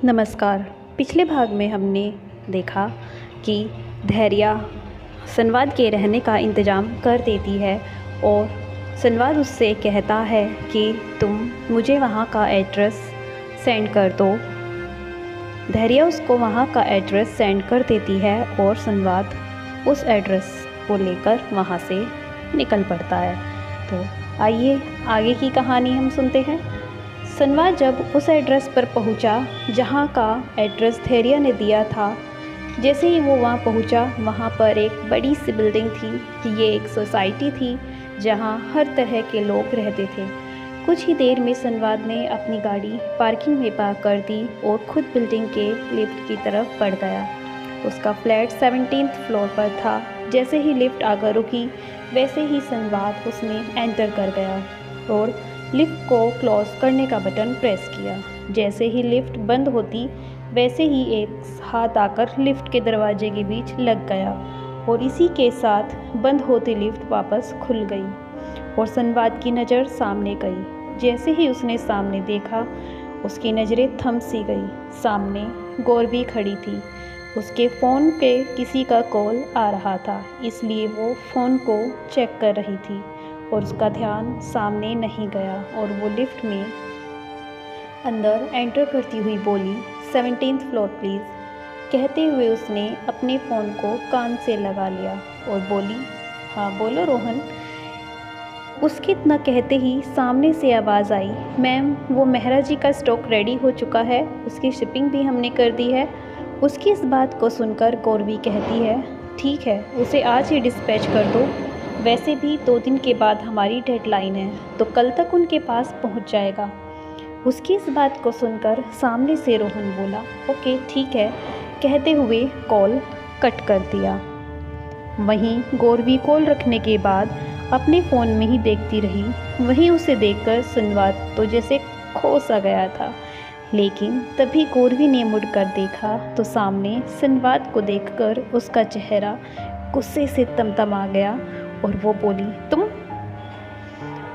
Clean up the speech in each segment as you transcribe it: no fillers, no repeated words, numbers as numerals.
नमस्कार। पिछले भाग में हमने देखा कि धैर्या संवाद के रहने का इंतज़ाम कर देती है और संवाद उससे कहता है कि तुम मुझे वहाँ का एड्रेस सेंड कर दो। धैर्या उसको वहाँ का एड्रेस सेंड कर देती है और संवाद उस एड्रेस को लेकर वहाँ से निकल पड़ता है। तो आइए आगे की कहानी हम सुनते हैं। संवाद जब उस एड्रेस पर पहुंचा जहां का एड्रेस धैर्या ने दिया था, जैसे ही वो वहां पहुंचा वहां पर एक बड़ी सी बिल्डिंग थी। ये एक सोसाइटी थी जहां हर तरह के लोग रहते थे। कुछ ही देर में संवाद ने अपनी गाड़ी पार्किंग में पार्क कर दी और खुद बिल्डिंग के लिफ्ट की तरफ बढ़ गया। उसका फ्लैट 17th फ्लोर पर था। जैसे ही लिफ्ट आकर रुकी वैसे ही संवाद उसमें एंटर कर गया और लिफ्ट को क्लोज करने का बटन प्रेस किया। जैसे ही लिफ्ट बंद होती वैसे ही एक हाथ आकर लिफ्ट के दरवाजे के बीच लग गया और इसी के साथ बंद होती लिफ्ट वापस खुल गई और संवाद की नज़र सामने गई। जैसे ही उसने सामने देखा उसकी नज़रें थम सी गई। सामने गौरवी खड़ी थी। उसके फ़ोन पे किसी का कॉल आ रहा था, इसलिए वो फ़ोन को चेक कर रही थी और उसका ध्यान सामने नहीं गया और वो लिफ्ट में अंदर एंटर करती हुई बोली, 17th फ्लोर प्लीज़। कहते हुए उसने अपने फ़ोन को कान से लगा लिया और बोली, हाँ बोलो रोहन। उसके इतना कहते ही सामने से आवाज़ आई, मैम वो मेहरा जी का स्टॉक रेडी हो चुका है, उसकी शिपिंग भी हमने कर दी है। उसकी इस बात को सुनकर गौरवी कहती है, ठीक है उसे आज ही डिस्पैच कर दो। वैसे भी 2 दिन के बाद हमारी डेडलाइन है तो कल तक उनके पास पहुंच जाएगा। उसकी इस बात को सुनकर सामने से रोहन बोला, ओके ठीक है, कहते हुए कॉल कट कर दिया। वहीं गौरवी कॉल रखने के बाद अपने फ़ोन में ही देखती रही। वहीं उसे देखकर संवाद तो जैसे खो सा गया था, लेकिन तभी गौरवी ने मुड़कर देखा तो सामने संवाद को देखकर उसका चेहरा गुस्से से तमतमा गया और वो बोली, तुम।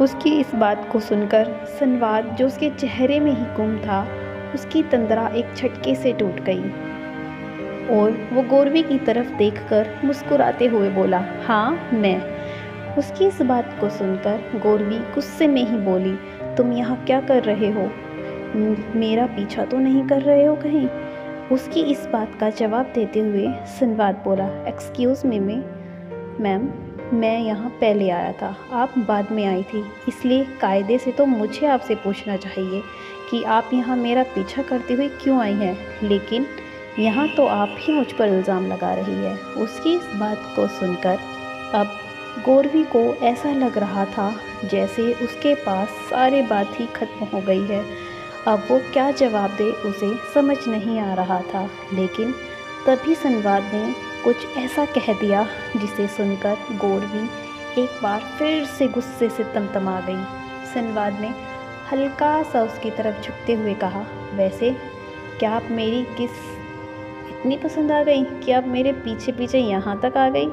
उसकी इस बात को सुनकर संवाद जो उसके चेहरे में ही गुम था, उसकी तंद्रा एक झटके से टूट गई और वो गौरवी की तरफ देखकर मुस्कुराते हुए बोला, हाँ मैं। उसकी इस बात को सुनकर गौरवी गुस्से में ही बोली, तुम यहाँ क्या कर रहे हो? मेरा पीछा तो नहीं कर रहे हो कहीं? उसकी इस बात का जवाब देते हुए संवाद बोला, एक्सक्यूज़ मी मैम, मैं यहाँ पहले आया था, आप बाद में आई थी, इसलिए कायदे से तो मुझे आपसे पूछना चाहिए कि आप यहाँ मेरा पीछा करते हुए क्यों आई हैं, लेकिन यहाँ तो आप ही मुझ पर इल्ज़ाम लगा रही है। उसकी इस बात को सुनकर अब गौरवी को ऐसा लग रहा था जैसे उसके पास सारी बात ही खत्म हो गई है। अब वो क्या जवाब दे उसे समझ नहीं आ रहा था, लेकिन तभी संवाद ने कुछ ऐसा कह दिया जिसे सुनकर गौरवी एक बार फिर से गुस्से से तमतमा गई। संवाद ने हल्का सा उसकी तरफ झुकते हुए कहा, वैसे क्या आप मेरी किस इतनी पसंद आ गई कि आप मेरे पीछे पीछे यहाँ तक आ गई?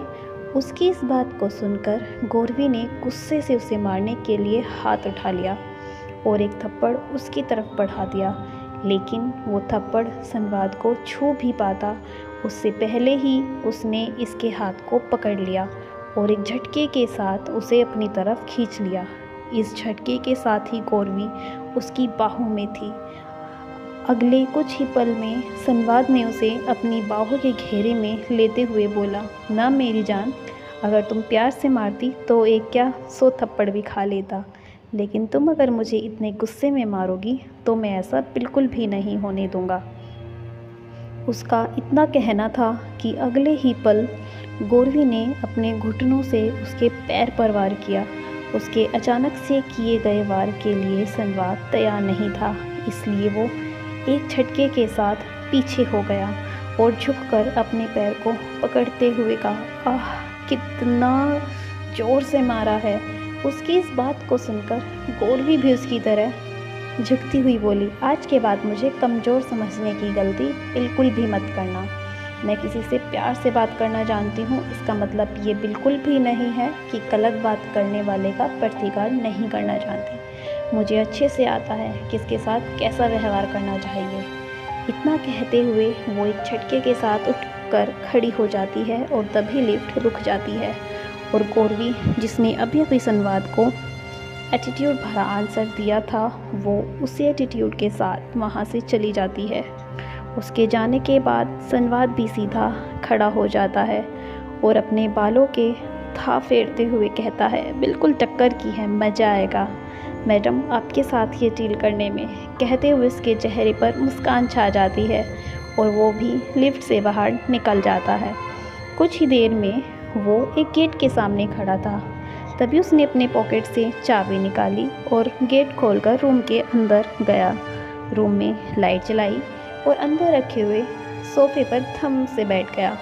उसकी इस बात को सुनकर गौरवी ने गुस्से से उसे मारने के लिए हाथ उठा लिया और एक थप्पड़ उसकी तरफ बढ़ा दिया, लेकिन वो थप्पड़ संवाद को छू भी पाता उससे पहले ही उसने इसके हाथ को पकड़ लिया और एक झटके के साथ उसे अपनी तरफ खींच लिया। इस झटके के साथ ही गौरवी उसकी बाहों में थी। अगले कुछ ही पल में संवाद ने उसे अपनी बाहों के घेरे में लेते हुए बोला, ना मेरी जान, अगर तुम प्यार से मारती तो एक क्या 100 थप्पड़ भी खा लेता, लेकिन तुम अगर मुझे इतने गुस्से में मारोगी तो मैं ऐसा बिल्कुल भी नहीं होने दूंगा। उसका इतना कहना था कि अगले ही पल गौरवी ने अपने घुटनों से उसके पैर पर वार किया। उसके अचानक से किए गए वार के लिए संवाद तैयार नहीं था, इसलिए वो एक झटके के साथ पीछे हो गया और झुककर अपने पैर को पकड़ते हुए कहा, आह कितना ज़ोर से मारा है। उसकी इस बात को सुनकर गौरवी भी उसकी तरह झुकती हुई बोली, आज के बाद मुझे कमज़ोर समझने की गलती बिल्कुल भी मत करना। मैं किसी से प्यार से बात करना जानती हूँ, इसका मतलब ये बिल्कुल भी नहीं है कि गलत बात करने वाले का प्रतिकार नहीं करना जानती। मुझे अच्छे से आता है किसके साथ कैसा व्यवहार करना चाहिए। इतना कहते हुए वो एक झटके के साथ उठकर खड़ी हो जाती है और तभी लिफ्ट रुक जाती है और गौरवी, जिसने अभी अभी संवाद को एटीट्यूड भरा आंसर दिया था, वो उसी एटीट्यूड के साथ वहाँ से चली जाती है। उसके जाने के बाद संवाद भी सीधा खड़ा हो जाता है और अपने बालों के था फेरते हुए कहता है, बिल्कुल टक्कर की है, मज़ा आएगा मैडम आपके साथ ये डील करने में। कहते हुए उसके चेहरे पर मुस्कान छा जाती है और वो भी लिफ्ट से बाहर निकल जाता है। कुछ ही देर में वो एक गेट के सामने खड़ा था। तभी उसने अपने पॉकेट से चाबी निकाली और गेट खोलकर रूम के अंदर गया। रूम में लाइट जलाई और अंदर रखे हुए सोफे पर थम से बैठ गया।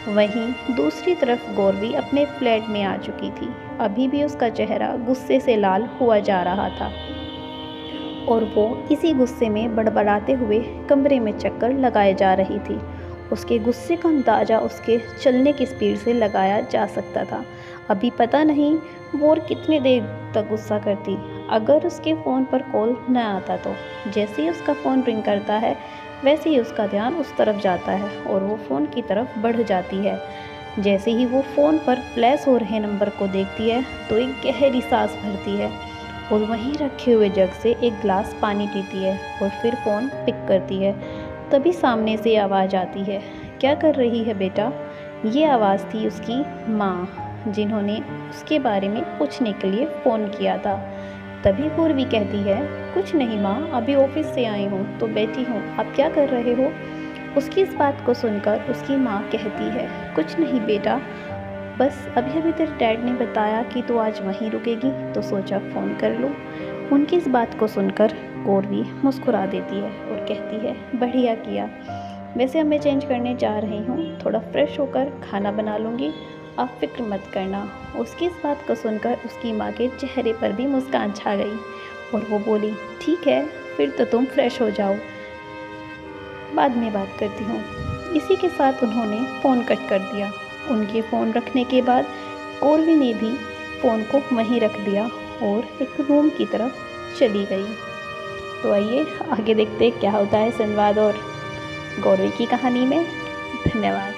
वहीं दूसरी तरफ गौरवी अपने फ्लैट में आ चुकी थी। अभी भी उसका चेहरा गुस्से से लाल हुआ जा रहा था और वो इसी गुस्से में बड़बड़ाते हुए कमरे में चक्कर लगाए जा रही थी। उसके गुस्से का अंदाज़ा उसके चलने की स्पीड से लगाया जा सकता था। अभी पता नहीं वो और कितने देर तक गुस्सा करती। अगर उसके फ़ोन पर कॉल न आता तो जैसे ही उसका फ़ोन रिंग करता है वैसे ही उसका ध्यान उस तरफ जाता है और वो फ़ोन की तरफ बढ़ जाती है। जैसे ही वो फ़ोन पर फ्लैश हो रहे नंबर को देखती है तो एक गहरी सांस भरती है और वहीं रखे हुए जग से एक गिलास पानी पीती है और फिर फ़ोन पिक करती है। तभी सामने से आवाज़ आती है, क्या कर रही है बेटा? ये आवाज़ थी उसकी माँ, जिन्होंने उसके बारे में पूछने के लिए फ़ोन किया था। तभी पूर्वी कहती है, कुछ नहीं माँ, अभी ऑफिस से आई हूँ तो बैठी हूँ, आप क्या कर रहे हो? उसकी इस बात को सुनकर उसकी माँ कहती है, कुछ नहीं बेटा, बस अभी अभी तेरे डैड ने बताया कि तू आज वहीं रुकेगी तो सोचा फ़ोन कर लूँ। उनकी इस बात को सुनकर गौरवी मुस्कुरा देती है और कहती है, बढ़िया किया। वैसे अब मैं चेंज करने जा रही हूँ, थोड़ा फ्रेश होकर खाना बना लूँगी, आप फिक्र मत करना। उसकी इस बात को सुनकर उसकी माँ के चेहरे पर भी मुस्कान छा गई और वो बोली, ठीक है, फिर तो तुम फ्रेश हो जाओ, बाद में बात करती हूँ। इसी के साथ उन्होंने फ़ोन कट कर दिया। उनके फ़ोन रखने के बाद गौरवी ने भी फ़ोन को वहीं रख दिया और एक रूम की तरफ चली गई। तो आइए आगे देखते क्या होता है संवाद और गौरवी की कहानी में। धन्यवाद।